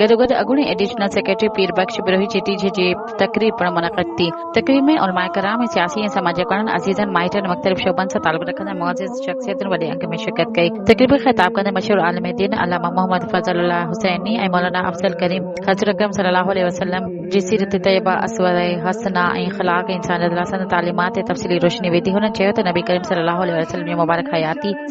گڏوگڏ اڳوڻي ایڊیشنل سیڪريٽري پير بخش بروہی چيٽي جي تقریب پڻ منعقد تھی. تقریب میں علماء کرام ۽ سیاسي ۽ سماجي کارڪن عزيزن مائٽن مختلف شعبن سان تعلق رکندڙ معزز شخصيتن وڏي انگ میں شرکت کئی. تقریب میں خطاب کندے مشهور عالم دین علامہ محمد فضل اللہ حسینی ۽ مولانا افضل کریم حضرت اکرم صلی اللہ علیہ وسلم جی سیرت طیبہ اسود حسنہ ۽ اخلاق انسانیت لاءِ تعلیمات تفصیلی روشنی ویندي. هن چيو ته نبي کریم صلی اللہ علیہ وسلم جو مبارک حیاتی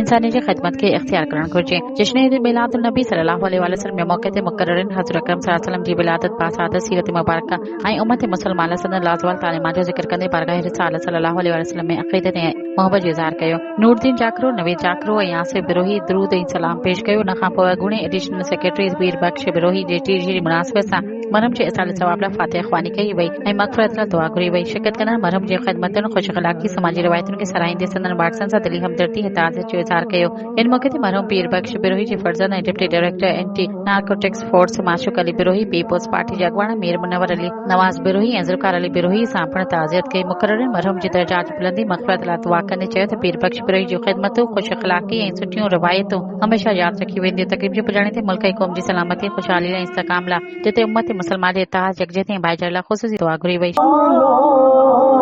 انسانيت جي خدمت کي اختيار ڪرڻ گهرجي. جشن عيد ميلاد النبي صلی اللہ علیہ وسلم جو موقع تي مقررين حضرت اکرم صلی اللہ علیہ وسلم جي ولادت باسعادت سیرت مبارکہ ۽ امت مسلمان سندن لازوال تعلیمات جو ذکر کندے بارگاہ رسالت صلی اللہ علیہ وسلم ۾ عقیدت ۽ محبت جو اظهار کيو. نور الدين جاکرو نوید جاکرو ۽ آصف بروہی درود ۽ سلام پیش کيو. ان کان پوءِ اڳوڻي ایڊيشنل سيڪريٽري پير بخش بروہی جي ٽي جي مناسبت سان مرحوم جي اصال ثواب لاءِ فاتحه خواني کئی وئی ۽ مغفرت لاءِ دعا گهري وئی. شرکت کندڙ مرحوم جي خدمتن خوش اخلاقی سماجی روایتن کي سراهيندي سندن واٽسن سان دلي همدردي تعزيت جو اظهار کيو. ان موقع تي مرحوم پير بخش بروہی جي فرزند ۽ deputy director اینٽي narcotics force Mashooq Ali Brohi Peoples party جي اڳواڻ مير منور علي نواز بروہی ۽ ذوالفقار علي بروہی سان پڻ تعزيت کئی. مقررين مرحوم جي درجات بلندي مغفرت لاءِ دعا کندي چيو ته پير بخش بروہی جي خدمتون خوش اخلاقي ۽ سٺيون روایتون همیشه یاد رکي وينديون. تقریب جي پڄاڻي تي ملڪ ۽ قوم جي سلامتي خوشحالي ۽ استحڪام لاءِ جتي امت مسلمان جي اتحاد يڪجهتي ۽ ڀائيچاري لاءِ خصوصي دعا گهري وئی.